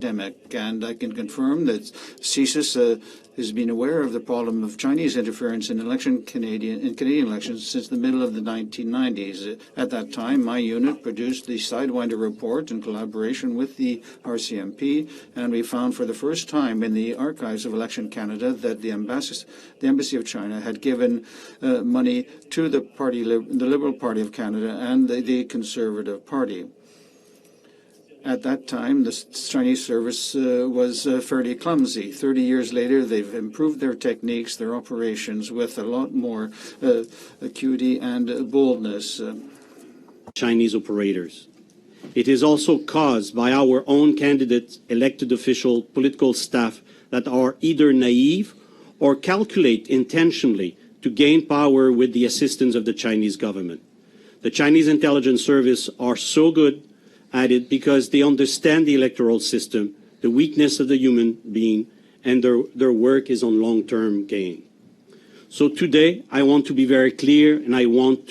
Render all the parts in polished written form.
pandemic, and I can confirm that CSIS has been aware of the problem of Chinese interference in Canadian elections since the middle of the 1990s. At that time, my unit produced the Sidewinder report in collaboration with the RCMP, and we found for the first time in the archives of Election Canada that the Embassy of China had given money to the Liberal Party of Canada and the Conservative Party. At that time, the Chinese service was fairly clumsy. 30 years later, they've improved their techniques, their operations, with a lot more acuity and boldness. Chinese operators. It is also caused by our own candidates, elected official, political staff that are either naive or calculate intentionally to gain power with the assistance of the Chinese government. The Chinese intelligence service are so good at it because they understand the electoral system, the weakness of the human being, and their work is on long-term gain. So today, I want to be very clear, and I want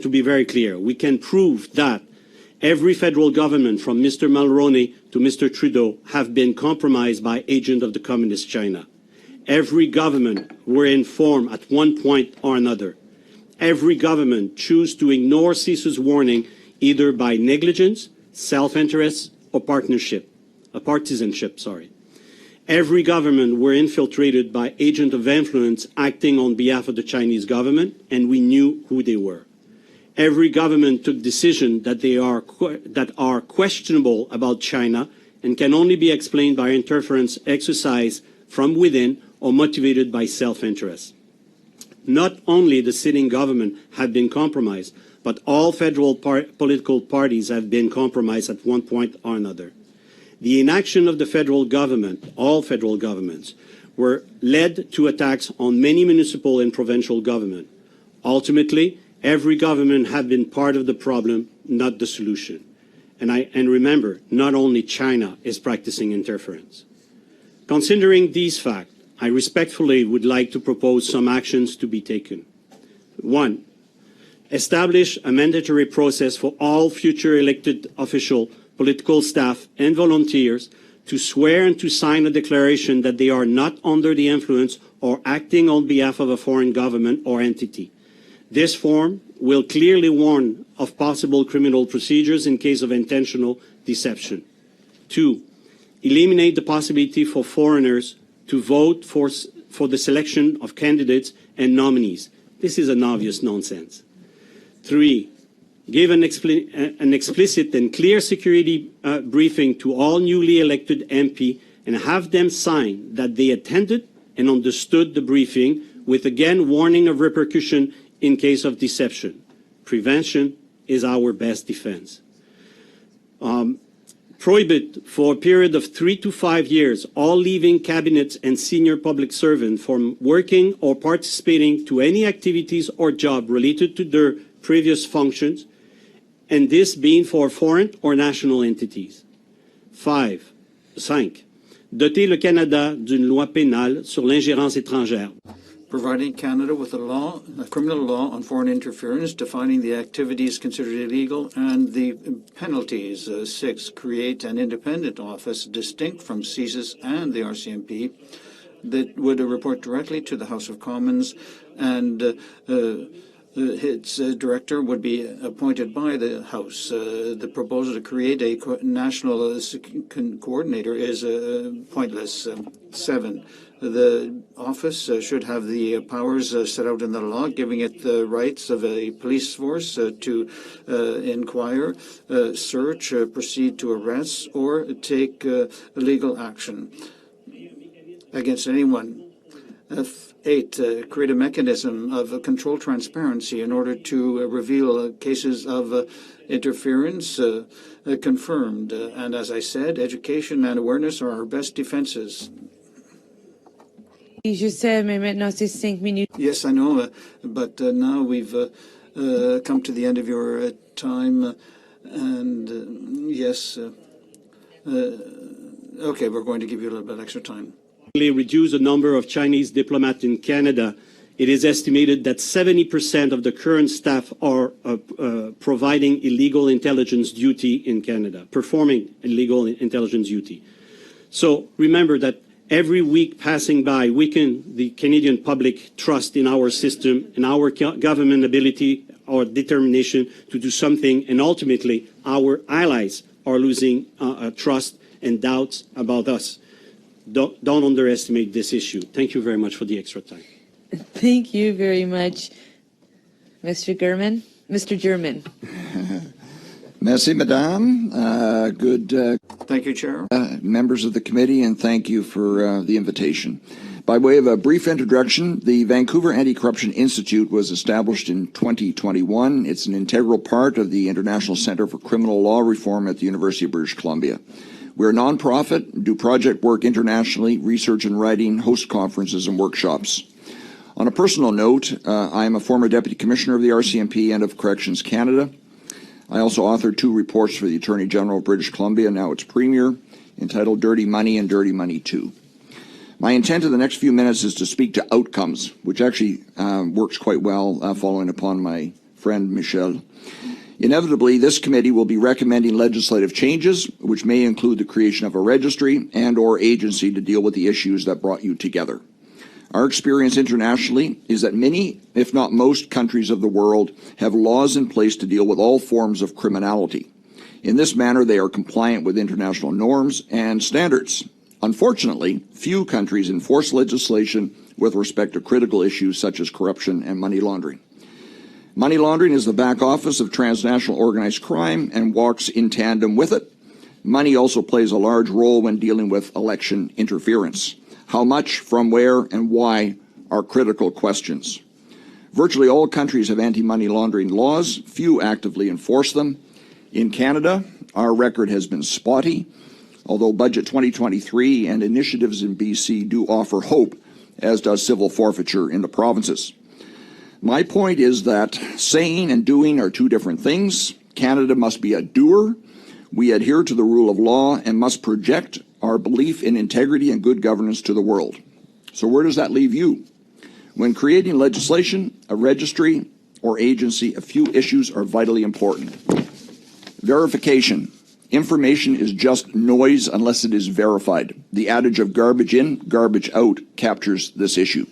to be very clear. We can prove that every federal government, from Mr. Mulroney to Mr. Trudeau, have been compromised by agents of the Communist China. Every government were informed at one point or another. Every government choose to ignore CSIS warning either by negligence, self-interest, or partisanship. Every government were infiltrated by agents of influence acting on behalf of the Chinese government, and we knew who they were. Every government took decisions that are questionable about China and can only be explained by interference exercised from within or motivated by self-interest. Not only the sitting government have been compromised, but all federal political parties have been compromised at one point or another. The inaction of the federal government, all federal governments, were led to attacks on many municipal and provincial government. Ultimately, every government had been part of the problem, not the solution. And remember, not only China is practicing interference. Considering these facts, I respectfully would like to propose some actions to be taken. 1. Establish a mandatory process for all future elected officials, political staff, and volunteers to swear and to sign a declaration that they are not under the influence or acting on behalf of a foreign government or entity. This form will clearly warn of possible criminal procedures in case of intentional deception. 2. Eliminate the possibility for foreigners to vote for the selection of candidates and nominees. This is an obvious nonsense. 3. Give an explicit and clear security briefing to all newly elected MP and have them sign that they attended and understood the briefing with, again, warning of repercussion in case of deception. Prevention is our best defense. Prohibit for a period of 3 to 5 years all leaving cabinets and senior public servants from working or participating to any activities or job related to their previous functions, and this being for foreign or national entities. 5. Doter le Canada d'une loi pénale sur l'ingérence étrangère. Providing Canada with a criminal law on foreign interference, defining the activities considered illegal and the penalties. 6. Create an independent office distinct from CSIS and the RCMP that would report directly to the House of Commons, and its director would be appointed by the House. The proposal to create a national coordinator is pointless. 7. The office should have the powers set out in the law, giving it the rights of a police force to inquire, search, proceed to arrest, or take legal action against anyone. 8. Create a mechanism of controlled transparency in order to reveal cases of interference confirmed. And as I said, education and awareness are our best defenses. Yes, I know, but now we've come to the end of your time, and yes, okay, we're going to give you a little bit extra time. Reduce the number of Chinese diplomats in Canada It is estimated that 70% of the current staff are providing illegal intelligence duty in Canada, performing illegal intelligence duty. So remember that every week passing by weaken the Canadian public trust in our system, in our government ability, our determination to do something, and ultimately our allies are losing trust and doubts about us. Don't underestimate this issue. Thank you very much for the extra time. Thank you very much, Mr. German. Mr. German. Merci, Madame. Thank you, Chair. Members of the committee, and thank you for the invitation. By way of a brief introduction, the Vancouver Anti-Corruption Institute was established in 2021. It's an integral part of the International Centre for Criminal Law Reform at the University of British Columbia. We're a nonprofit, do project work internationally, research and writing, host conferences and workshops. On a personal note, I am a former Deputy Commissioner of the RCMP and of Corrections Canada. I also authored 2 reports for the Attorney General of British Columbia, now its Premier, entitled Dirty Money and Dirty Money 2. My intent in the next few minutes is to speak to outcomes, which actually works quite well following upon my friend Michel. Inevitably, this committee will be recommending legislative changes, which may include the creation of a registry and/or agency to deal with the issues that brought you together. Our experience internationally is that many, if not most, countries of the world have laws in place to deal with all forms of criminality. In this manner, they are compliant with international norms and standards. Unfortunately, few countries enforce legislation with respect to critical issues such as corruption and money laundering. Money laundering is the back office of transnational organized crime and walks in tandem with it. Money also plays a large role when dealing with election interference. How much, from where, and why are critical questions. Virtually all countries have anti-money laundering laws. Few actively enforce them. In Canada, our record has been spotty, although Budget 2023 and initiatives in BC do offer hope, as does civil forfeiture in the provinces. My point is that saying and doing are 2 different things. Canada must be a doer. We adhere to the rule of law and must project our belief in integrity and good governance to the world. So where does that leave you? When creating legislation, a registry, or agency, a few issues are vitally important. Verification. Information is just noise unless it is verified. The adage of garbage in, garbage out captures this issue.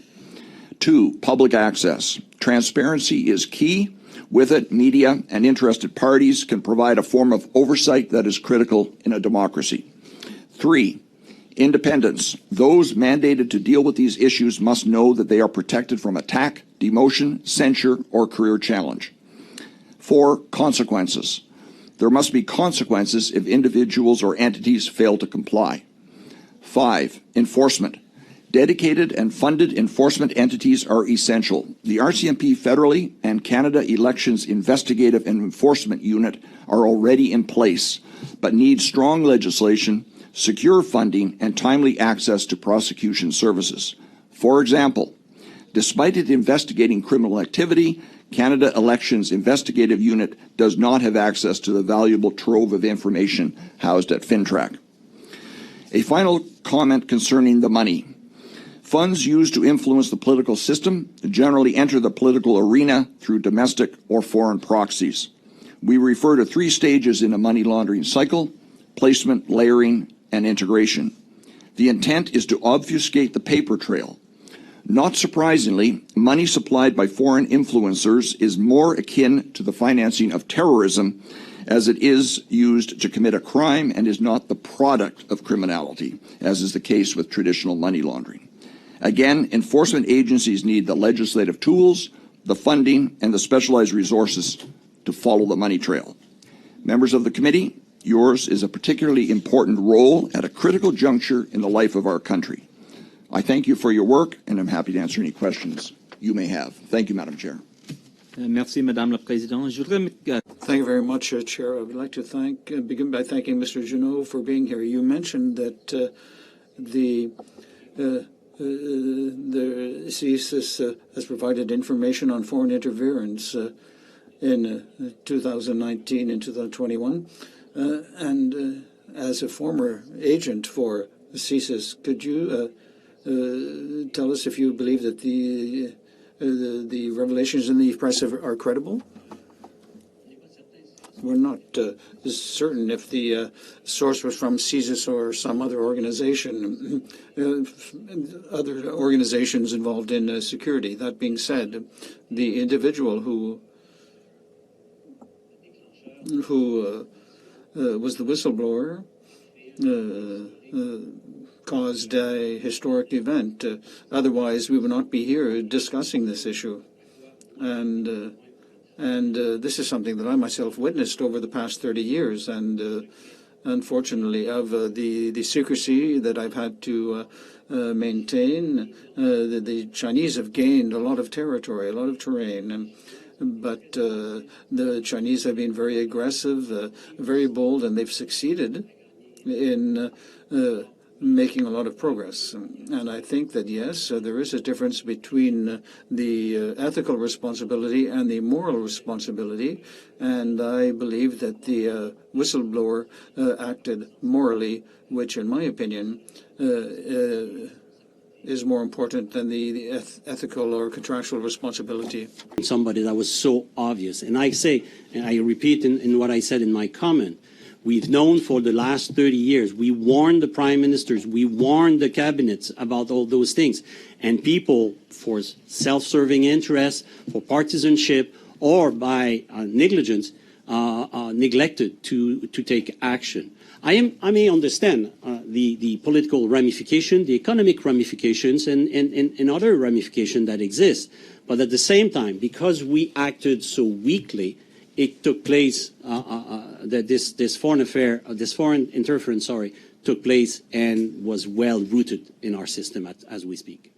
2, public access. Transparency is key. With it, media and interested parties can provide a form of oversight that is critical in a democracy. 3, independence. Those mandated to deal with these issues must know that they are protected from attack, demotion, censure, or career challenge. 4, consequences. There must be consequences if individuals or entities fail to comply. 5, enforcement. Dedicated and funded enforcement entities are essential. The RCMP federally and Canada Elections Investigative and Enforcement Unit are already in place, but need strong legislation, secure funding, and timely access to prosecution services. For example, despite it investigating criminal activity, Canada Elections Investigative Unit does not have access to the valuable trove of information housed at FINTRAC. A final comment concerning the money. Funds used to influence the political system generally enter the political arena through domestic or foreign proxies. We refer to 3 stages in a money laundering cycle: placement, layering, and integration. The intent is to obfuscate the paper trail. Not surprisingly, money supplied by foreign influencers is more akin to the financing of terrorism as it is used to commit a crime and is not the product of criminality, as is the case with traditional money laundering. Again, enforcement agencies need the legislative tools, the funding, and the specialized resources to follow the money trail. Members of the committee, yours is a particularly important role at a critical juncture in the life of our country. I thank you for your work, and I'm happy to answer any questions you may have. Thank you, Madam Chair. Merci, Madame la Présidente. Thank you very much, Chair. I would like to begin by thanking Mr. Junot for being here. You mentioned that the CSIS has provided information on foreign interference in 2019 and 2021. And as a former agent for CSIS, could you tell us if you believe that the the revelations in the press are credible? We're not certain if the source was from CSIS or some other organization, other organizations involved in security. That being said, the individual who was the whistleblower caused a historic event. Otherwise, we would not be here discussing this issue. And this is something that I myself witnessed over the past 30 years, and unfortunately, of the secrecy that I've had to maintain, the Chinese have gained a lot of territory, a lot of terrain. But the Chinese have been very aggressive, very bold, and they've succeeded in making a lot of progress. And I think that, yes, there is a difference between the ethical responsibility and the moral responsibility. And I believe that the whistleblower acted morally, which, in my opinion, is more important than the ethical or contractual responsibility. Somebody that was so obvious. And I say, and I repeat in what I said in my comment, we've known for the last 30 years, we warned the prime ministers, we warned the cabinets about all those things. And people, for self-serving interests, for partisanship, or by negligence, neglected to take action. I may understand the political ramification, the economic ramifications, and other ramifications that exist. But at the same time, because we acted so weakly, it took place, that this foreign interference, took place and was well rooted in our system as we speak.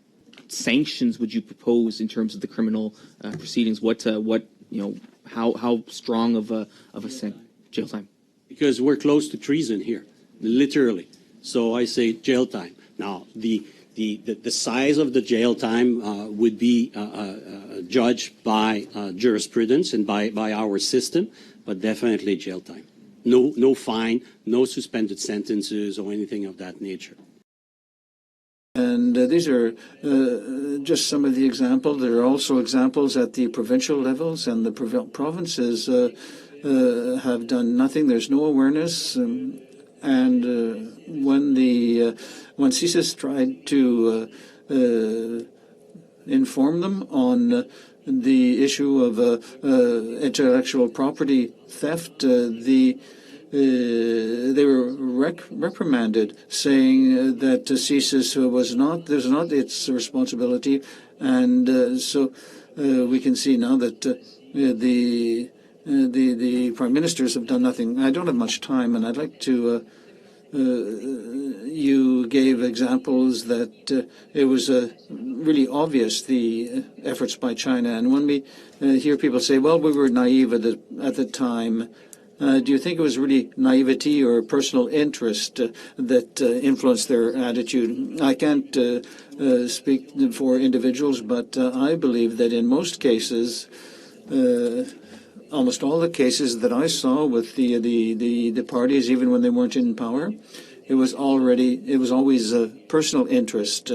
Sanctions would you propose in terms of the criminal proceedings? What how strong of a jail time? Because we're close to treason here, literally. So I say jail time. Now, the size of the jail time would be judged by jurisprudence and by our system, but definitely jail time. No fine, no suspended sentences or anything of that nature. And these are just some of the examples. There are also examples at the provincial levels, and the provinces have done nothing. There's no awareness. And when CSIS tried to inform them on the issue of intellectual property theft, they were reprimanded, saying that CSIS was not its responsibility, and so we can see now that the prime ministers have done nothing. I don't have much time, and I'd like to. You gave examples that it was really obvious, the efforts by China, and when we hear people say, "Well, we were naive at the time." Do you think it was really naivety or personal interest that influenced their attitude? I can't speak for individuals, but I believe that in most cases, almost all the cases that I saw with the parties, even when they weren't in power, it was always a personal interest.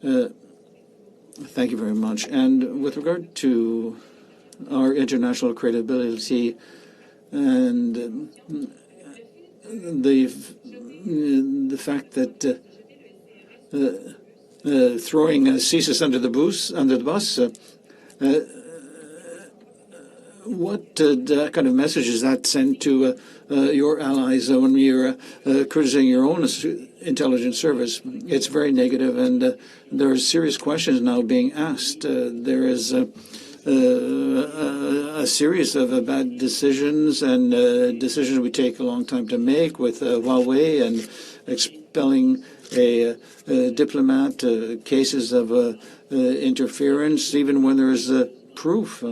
Thank you very much. And with regard to our international credibility, and the fact that throwing CSIS under the bus, what kind of message does that send to your allies when you're criticizing your own intelligence service? It's very negative, and there are serious questions now being asked. There is a series of bad decisions, and decisions we take a long time to make, with Huawei and expelling a diplomat, cases of interference, even when there is proof.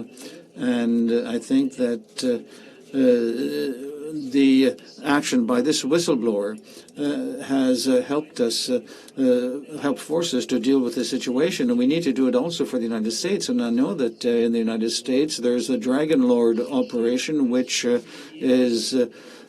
And I think that the action by this whistleblower has helped us, helped force us to deal with the situation, and we need to do it also for the United States. And I know that in the United States there's a Dragon Lord operation, which is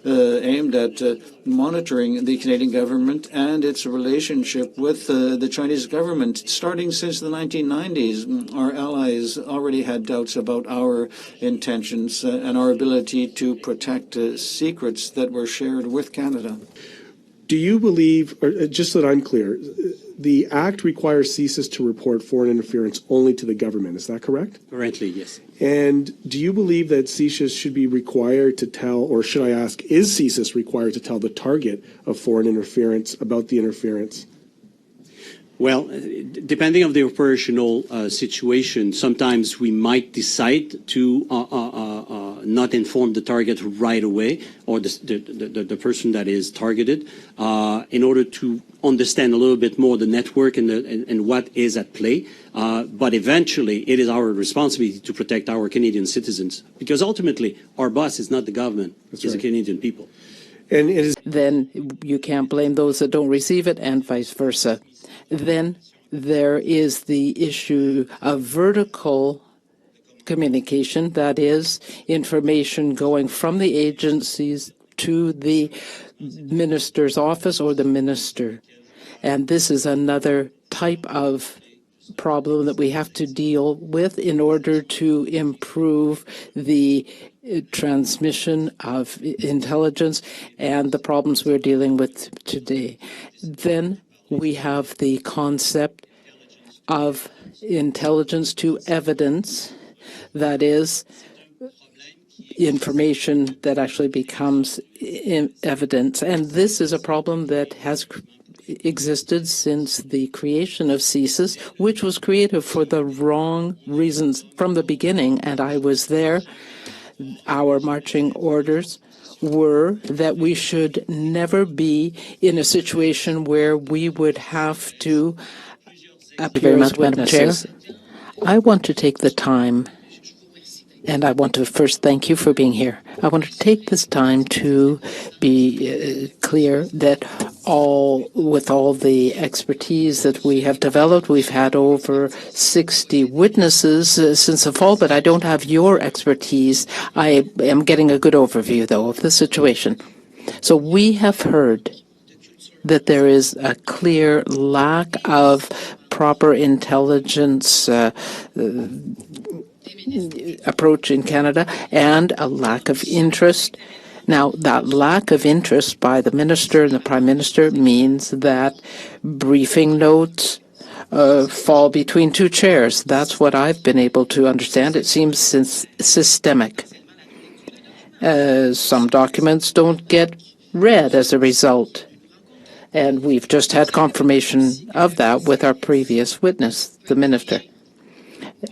aimed at monitoring the Canadian government and its relationship with the Chinese government. Starting since the 1990s, our allies already had doubts about our intentions and our ability to protect secrets that were shared with Canada. Do you believe, or just so that I'm clear, the Act requires CSIS to report foreign interference only to the government, is that correct? Currently, yes. And do you believe that CSIS should be required to tell, or should I ask, is CSIS required to tell the target of foreign interference about the interference? Well, depending on the operational situation, sometimes we might decide to not inform the target right away, or the person that is targeted, in order to understand a little bit more the network and what is at play. But eventually, it is our responsibility to protect our Canadian citizens, because ultimately, our boss is not the government; it's the Canadian people. And it is Then you can't blame those that don't receive it, and vice versa. Then there is the issue of vertical communication, that is, information going from the agencies to the minister's office or the minister. And this is another type of problem that we have to deal with in order to improve the transmission of intelligence and the problems we're dealing with today. Then we have the concept of intelligence to evidence, that is, information that actually becomes evidence. And this is a problem that has existed since the creation of CSIS, which was created for the wrong reasons from the beginning, and I was there. Our marching orders were that we should never be in a situation where we would have to appear as witnesses. I want to take the time, and I want to first thank you for being here. I want to take this time to be clear that with all the expertise that we have developed, we've had over 60 witnesses since the fall, but I don't have your expertise. I am getting a good overview, though, of the situation. So we have heard that there is a clear lack of proper intelligence approach in Canada and a lack of interest. Now, that lack of interest by the minister and the prime minister means that briefing notes fall between two chairs. That's what I've been able to understand. It seems systemic. Some documents don't get read as a result. And we've just had confirmation of that with our previous witness, the minister.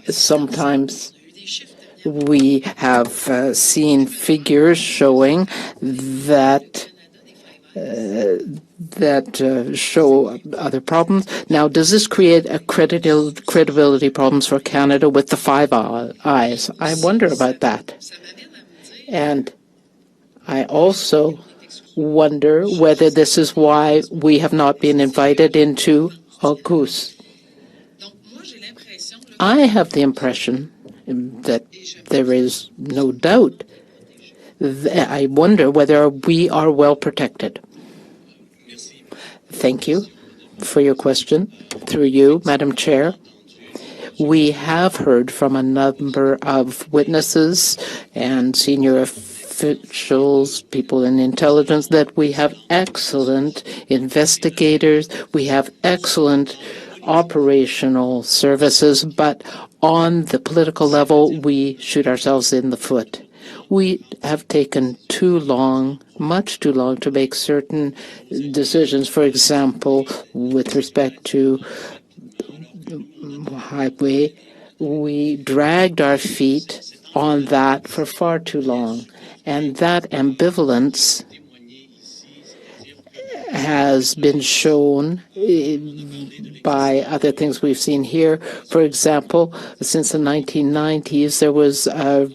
Sometimes we have seen figures showing that show other problems. Now, does this create a credibility problems for Canada with the Five Eyes? I wonder about that. And I also wonder whether this is why we have not been invited into AUKUS. I have the impression that there is no doubt. I wonder whether we are well protected. Thank you for your question. Through you, Madam Chair, we have heard from a number of witnesses and senior officials, people in intelligence, that we have excellent investigators, we have excellent operational services, but on the political level, we shoot ourselves in the foot. We have taken too long, much too long, to make certain decisions. For example, with respect to highway, we dragged our feet on that for far too long. And that ambivalence has been shown by other things we've seen here. For example, since the 1990s, there was a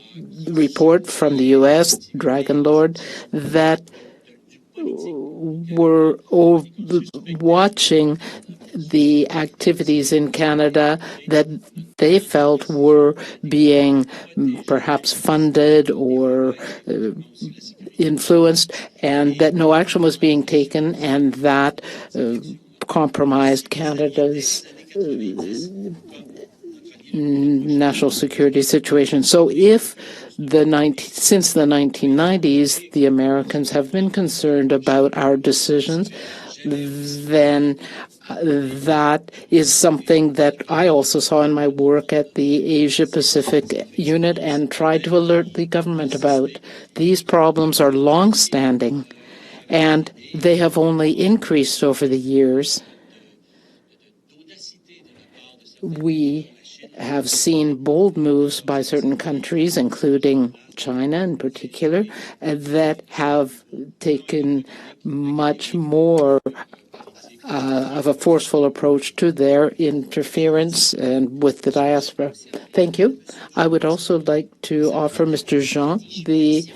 report from the U.S., Dragon Lord, that were watching the activities in Canada that they felt were being perhaps funded or influenced and that no action was being taken, and that compromised Canada's national security situation. So if since the 1990s, the Americans have been concerned about our decisions, then that is something that I also saw in my work at the Asia Pacific unit and tried to alert the government about. These problems are long-standing, and they have only increased over the years. We have seen bold moves by certain countries, including China in particular, that have taken much more of a forceful approach to their interference and with the diaspora. Thank you. I would also like to offer Mr. Jean the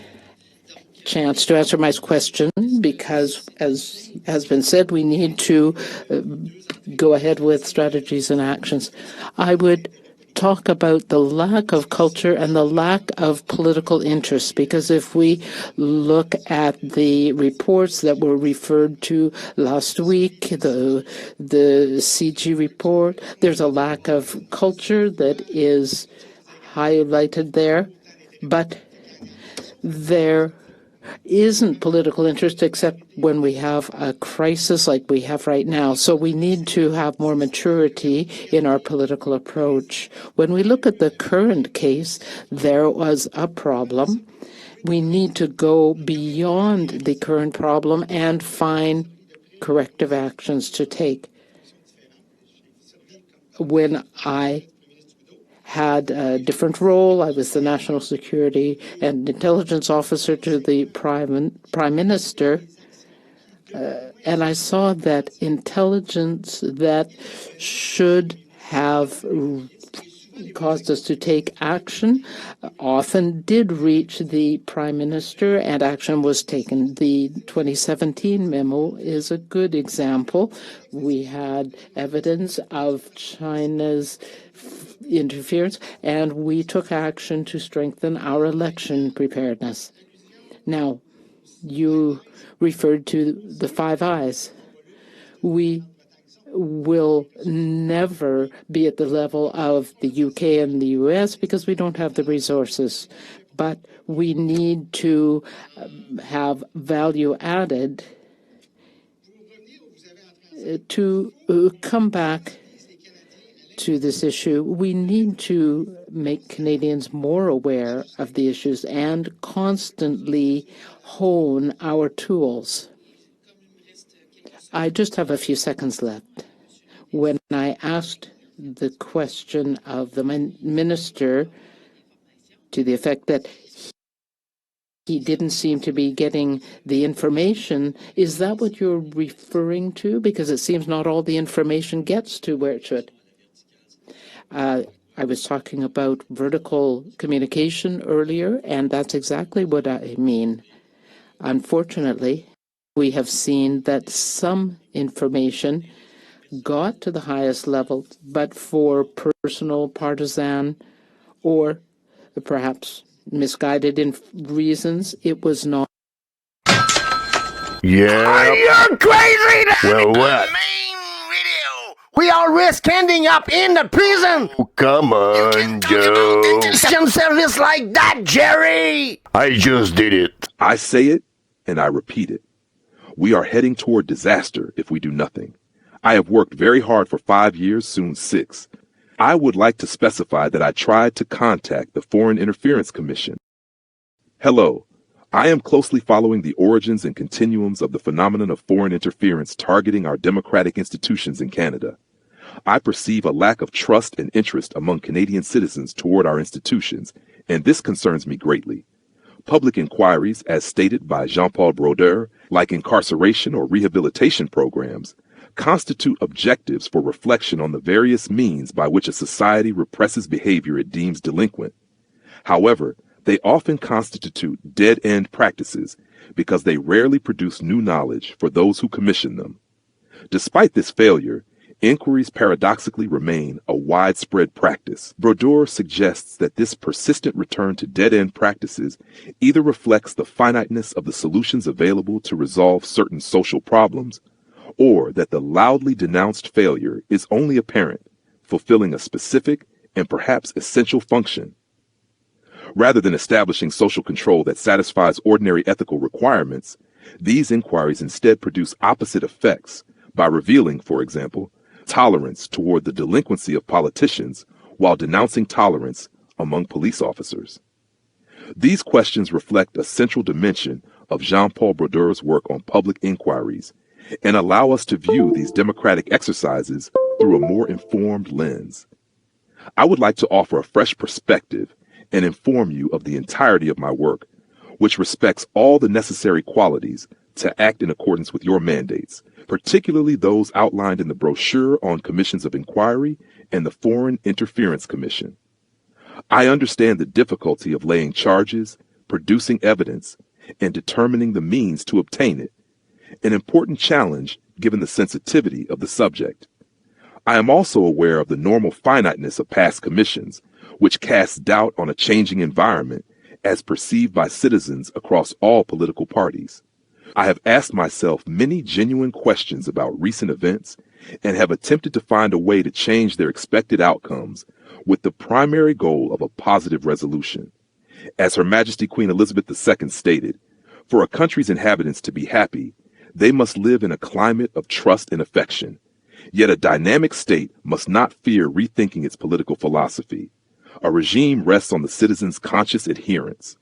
chance to answer my question because, as has been said, we need to go ahead with strategies and actions. I would talk about the lack of culture and the lack of political interest, because if we look at the reports that were referred to last week, the CG report, there's a lack of culture that is highlighted there, but there isn't political interest except when we have a crisis like we have right now. So we need to have more maturity in our political approach. When we look at the current case, there was a problem. We need to go beyond the current problem and find corrective actions to take. When I had a different role. I was the National Security and Intelligence Officer to the Prime Minister, and I saw that intelligence that should have caused us to take action often did reach the Prime Minister, and action was taken. The 2017 memo is a good example. We had evidence of China's interference, and we took action to strengthen our election preparedness. Now, you referred to the Five Eyes. We will never be at the level of the UK and the US because we don't have the resources. But we need to have value added to come back to this issue. We need to make Canadians more aware of the issues and constantly hone our tools. I just have a few seconds left. When I asked the question of the minister to the effect that he didn't seem to be getting the information, is that what you're referring to? Because it seems not all the information gets to where it should. I was talking about vertical communication earlier, and that's exactly what I mean. Unfortunately, we have seen that some information got to the highest level, but for personal, partisan, or perhaps misguided reasons, it was not. Yeah. You're crazy! Well, what? We all risk ending up in the prison! Oh, come on, Joe. Detention service like that, Jerry! I just did it. I say it, and I repeat it. We are heading toward disaster if we do nothing. I have worked very hard for 5 years, soon 6. I would like to specify that I tried to contact the Foreign Interference Commission. Hello. I am closely following the origins and continuums of the phenomenon of foreign interference targeting our democratic institutions in Canada. I perceive a lack of trust and interest among Canadian citizens toward our institutions, and this concerns me greatly. Public inquiries, as stated by Jean-Paul Brodeur, like incarceration or rehabilitation programs, constitute objectives for reflection on the various means by which a society represses behavior it deems delinquent. However, they often constitute dead-end practices because they rarely produce new knowledge for those who commission them. Despite this failure, inquiries paradoxically remain a widespread practice. Brodeur suggests that this persistent return to dead-end practices either reflects the finiteness of the solutions available to resolve certain social problems, or that the loudly denounced failure is only apparent, fulfilling a specific and perhaps essential function. Rather than establishing social control that satisfies ordinary ethical requirements, these inquiries instead produce opposite effects by revealing, for example, tolerance toward the delinquency of politicians while denouncing tolerance among police officers. These questions reflect a central dimension of Jean-Paul Brodeur's work on public inquiries and allow us to view these democratic exercises through a more informed lens. I would like to offer a fresh perspective and inform you of the entirety of my work, which respects all the necessary qualities to act in accordance with your mandates, particularly those outlined in the brochure on commissions of inquiry and the Foreign Interference Commission. I understand the difficulty of laying charges, producing evidence, and determining the means to obtain it, an important challenge given the sensitivity of the subject. I am also aware of the normal finiteness of past commissions, which casts doubt on a changing environment as perceived by citizens across all political parties. I have asked myself many genuine questions about recent events and have attempted to find a way to change their expected outcomes with the primary goal of a positive resolution. As Her Majesty Queen Elizabeth II stated, for a country's inhabitants to be happy, they must live in a climate of trust and affection. Yet a dynamic state must not fear rethinking its political philosophy. A regime rests on the citizens' conscious adherence.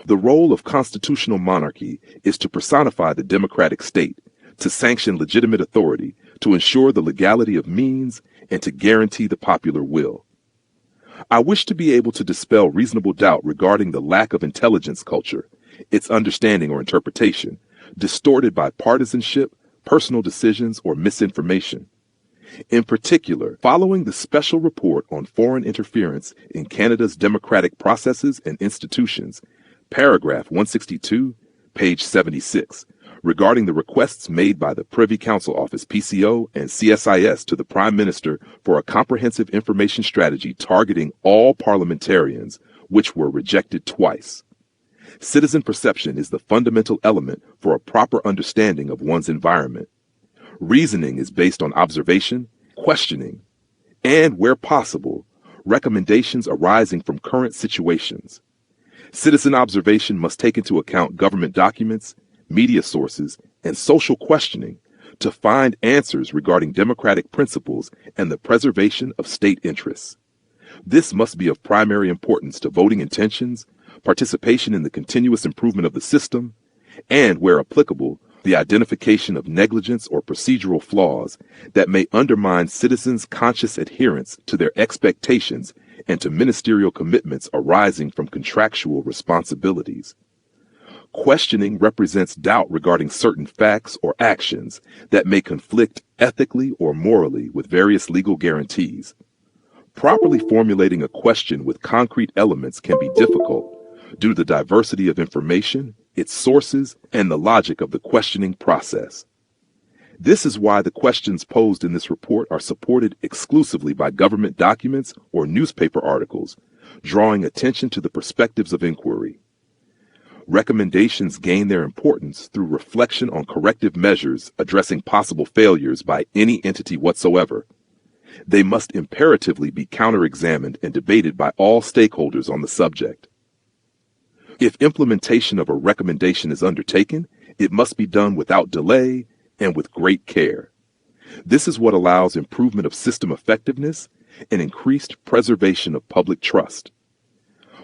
The role of constitutional monarchy is to personify the democratic state, to sanction legitimate authority, to ensure the legality of means, and to guarantee the popular will. I wish to be able to dispel reasonable doubt regarding the lack of intelligence culture, its understanding or interpretation, distorted by partisanship, personal decisions, or misinformation. In particular, following the special report on foreign interference in Canada's democratic processes and institutions, paragraph 162, page 76, regarding the requests made by the Privy Council Office, PCO, and CSIS to the Prime Minister for a comprehensive information strategy targeting all parliamentarians, which were rejected twice. Citizen perception is the fundamental element for a proper understanding of one's environment. Reasoning is based on observation, questioning, and, where possible, recommendations arising from current situations. Citizen observation must take into account government documents, media sources, and social questioning to find answers regarding democratic principles and the preservation of state interests. This must be of primary importance to voting intentions, participation in the continuous improvement of the system, and, where applicable, the identification of negligence or procedural flaws that may undermine citizens' conscious adherence to their expectations and to ministerial commitments arising from contractual responsibilities. Questioning represents doubt regarding certain facts or actions that may conflict ethically or morally with various legal guarantees. Properly formulating a question with concrete elements can be difficult due to the diversity of information, its sources, and the logic of the questioning process. This is why the questions posed in this report are supported exclusively by government documents or newspaper articles, drawing attention to the perspectives of inquiry. Recommendations gain their importance through reflection on corrective measures addressing possible failures by any entity whatsoever. They must imperatively be counter-examined and debated by all stakeholders on the subject. If implementation of a recommendation is undertaken, it must be done without delay and with great care. This is what allows improvement of system effectiveness and increased preservation of public trust.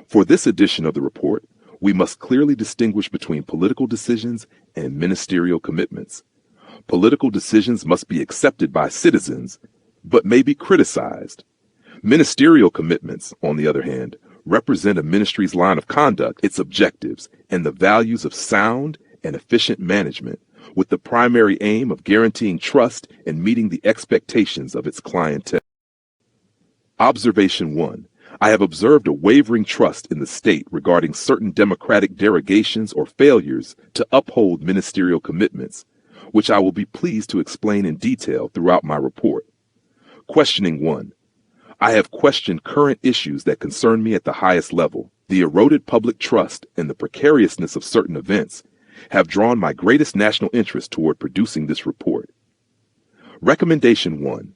For this edition of the report, we must clearly distinguish between political decisions and ministerial commitments. Political decisions must be accepted by citizens, but may be criticized. Ministerial commitments, on the other hand, represent a ministry's line of conduct, its objectives, and the values of sound and efficient management, with the primary aim of guaranteeing trust and meeting the expectations of its clientele. Observation 1. I have observed a wavering trust in the state regarding certain democratic derogations or failures to uphold ministerial commitments, which I will be pleased to explain in detail throughout my report. Questioning 1. I have questioned current issues that concern me at the highest level. The eroded public trust and the precariousness of certain events have drawn my greatest national interest toward producing this report. Recommendation 1.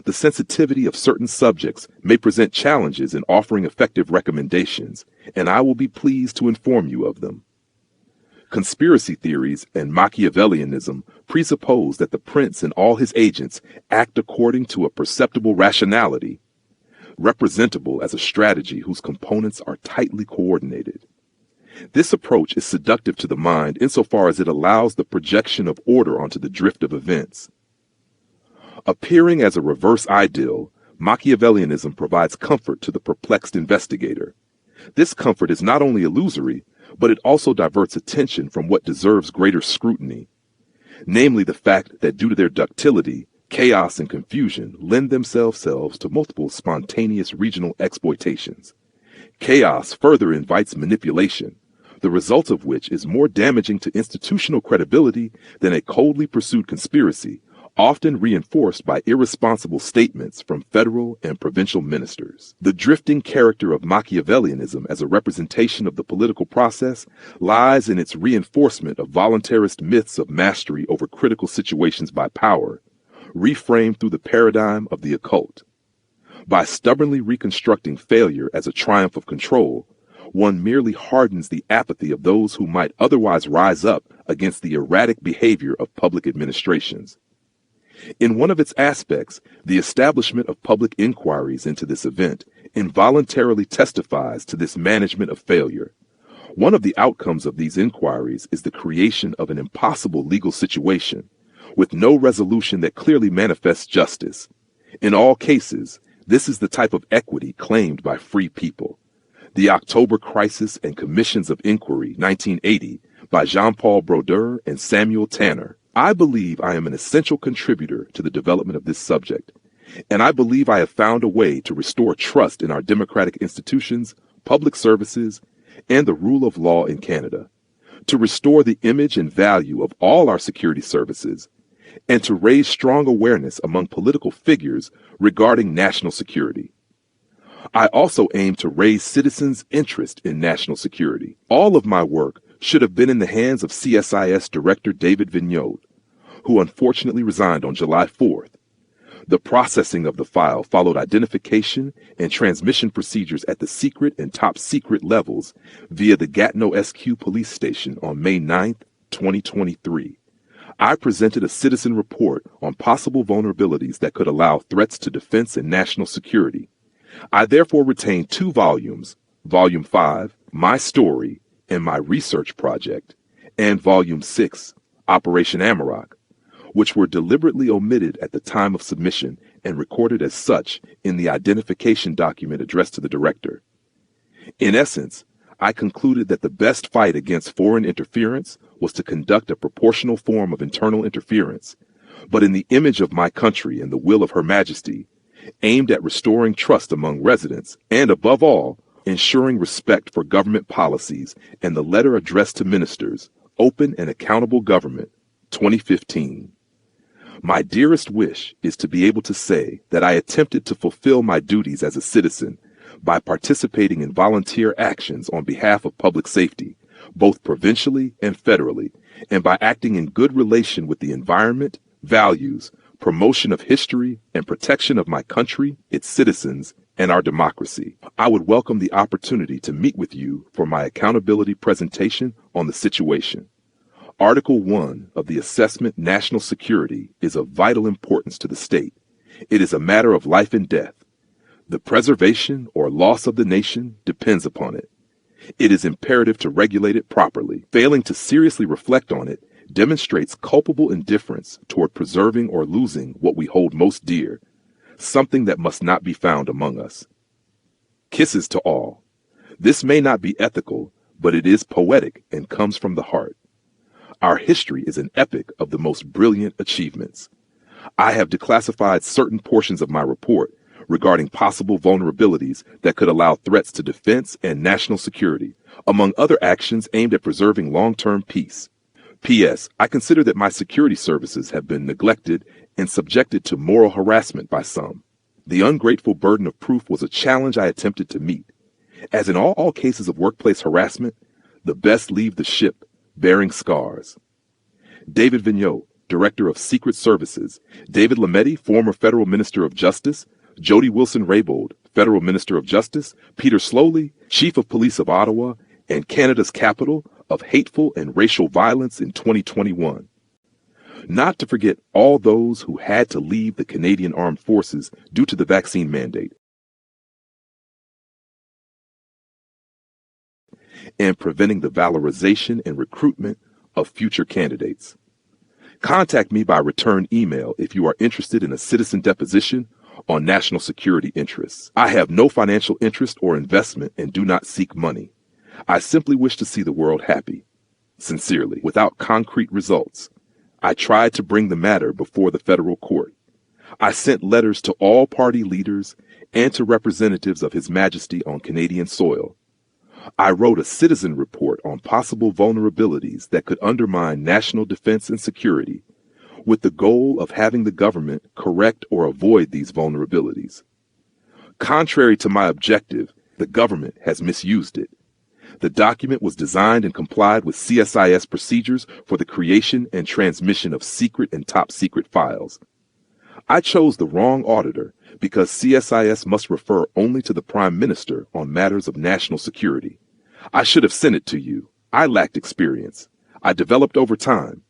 The sensitivity of certain subjects may present challenges in offering effective recommendations, and I will be pleased to inform you of them. Conspiracy theories and Machiavellianism presuppose that the prince and all his agents act according to a perceptible rationality, representable as a strategy whose components are tightly coordinated. This approach is seductive to the mind insofar as it allows the projection of order onto the drift of events. Appearing as a reverse ideal, Machiavellianism provides comfort to the perplexed investigator. This comfort is not only illusory, but it also diverts attention from what deserves greater scrutiny, namely the fact that due to their ductility, chaos and confusion lend themselves to multiple spontaneous regional exploitations. Chaos further invites manipulation, the result of which is more damaging to institutional credibility than a coldly pursued conspiracy, often reinforced by irresponsible statements from federal and provincial ministers. The drifting character of Machiavellianism as a representation of the political process lies in its reinforcement of voluntarist myths of mastery over critical situations by power, reframed through the paradigm of the occult. By stubbornly reconstructing failure as a triumph of control, one merely hardens the apathy of those who might otherwise rise up against the erratic behavior of public administrations. In one of its aspects, the establishment of public inquiries into this event involuntarily testifies to this management of failure. One of the outcomes of these inquiries is the creation of an impossible legal situation, with no resolution that clearly manifests justice. In all cases, this is the type of equity claimed by free people. The October Crisis and Commissions of Inquiry, 1980, by Jean-Paul Brodeur and Samuel Tanner. I believe I am an essential contributor to the development of this subject, and I believe I have found a way to restore trust in our democratic institutions, public services, and the rule of law in Canada, to restore the image and value of all our security services, and to raise strong awareness among political figures regarding national security. I also aim to raise citizens' interest in national security. All of my work should have been in the hands of CSIS Director David Vigneault, who unfortunately resigned on July 4th. The processing of the file followed identification and transmission procedures at the secret and top secret levels via the Gatineau SQ police station on May 9th, 2023. I presented a citizen report on possible vulnerabilities that could allow threats to defense and national security. I therefore retained 2 volumes, Volume 5, My Story, and My Research Project, and Volume 6, Operation Amarok, which were deliberately omitted at the time of submission and recorded as such in the identification document addressed to the director. In essence, I concluded that the best fight against foreign interference was to conduct a proportional form of internal interference, but in the image of my country and the will of Her Majesty, aimed at restoring trust among residents and, above all, ensuring respect for government policies and the letter addressed to ministers, Open and Accountable Government, 2015. My dearest wish is to be able to say that I attempted to fulfill my duties as a citizen by participating in volunteer actions on behalf of public safety, both provincially and federally, and by acting in good relation with the environment, values, promotion of history, and protection of my country, its citizens, and our democracy. I would welcome the opportunity to meet with you for my accountability presentation on the situation. Article 1 of the Assessment National Security is of vital importance to the state. It is a matter of life and death. The preservation or loss of the nation depends upon it. It is imperative to regulate it properly. Failing to seriously reflect on it demonstrates culpable indifference toward preserving or losing what we hold most dear, something that must not be found among us. Kisses to all. This may not be ethical, but it is poetic and comes from the heart. Our history is an epic of the most brilliant achievements. I have declassified certain portions of my report regarding possible vulnerabilities that could allow threats to defense and national security, among other actions aimed at preserving long-term peace. P.S. I consider that my security services have been neglected and subjected to moral harassment by some. The ungrateful burden of proof was a challenge I attempted to meet. As in all cases of workplace harassment, the best leave the ship bearing scars. David Vigneault, Director of Secret Services, David Lametti, former Federal Minister of Justice, Jody Wilson-Raybould, Federal Minister of Justice, Peter Slowly, Chief of Police of Ottawa, and Canada's capital of hateful and racial violence in 2021. Not to forget all those who had to leave the Canadian Armed Forces due to the vaccine mandate, and preventing the valorization and recruitment of future candidates. Contact me by return email if you are interested in a citizen deposition on national security interests. I have no financial interest or investment and do not seek money. I simply wish to see the world happy. Sincerely, without concrete results. I tried to bring the matter before the federal court. I sent letters to all party leaders and to representatives of His Majesty on Canadian soil. I wrote a citizen report on possible vulnerabilities that could undermine national defense and security, with the goal of having the government correct or avoid these vulnerabilities. Contrary to my objective, the government has misused it. The document was designed and complied with CSIS procedures for the creation and transmission of secret and top secret files. I chose the wrong auditor because CSIS must refer only to the Prime Minister on matters of national security. I should have sent it to you. I lacked experience. I developed over time.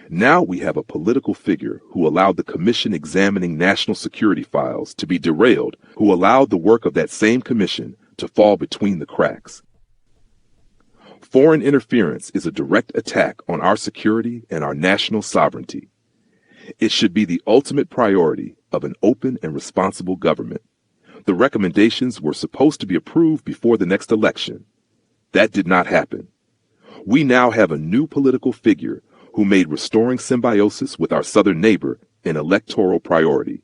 Now we have a political figure who allowed the commission examining national security files to be derailed, who allowed the work of that same commission to fall between the cracks. Foreign interference is a direct attack on our security and our national sovereignty. It should be the ultimate priority of an open and responsible government. The recommendations were supposed to be approved before the next election. That did not happen. We now have a new political figure who made restoring symbiosis with our southern neighbor an electoral priority.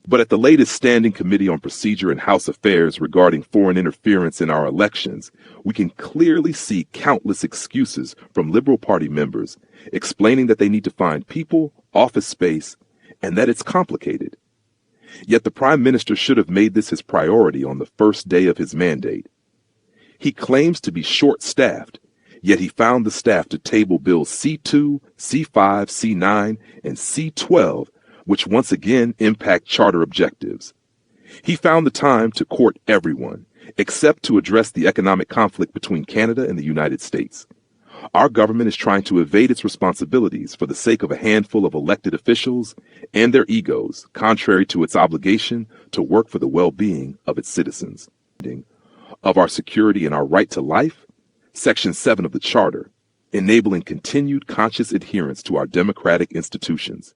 But at the latest Standing Committee on Procedure and House Affairs regarding foreign interference in our elections, we can clearly see countless excuses from Liberal Party members explaining that they need to find people, office space, and that it's complicated. Yet the Prime Minister should have made this his priority on the first day of his mandate. He claims to be short-staffed, yet he found the staff to table bills C2, C5, C9, and C12, which once again impact charter objectives. He found the time to court everyone, except to address the economic conflict between Canada and the United States. Our government is trying to evade its responsibilities for the sake of a handful of elected officials and their egos, contrary to its obligation to work for the well-being of its citizens. Of our security and our right to life, Section 7 of the Charter, enabling continued conscious adherence to our democratic institutions.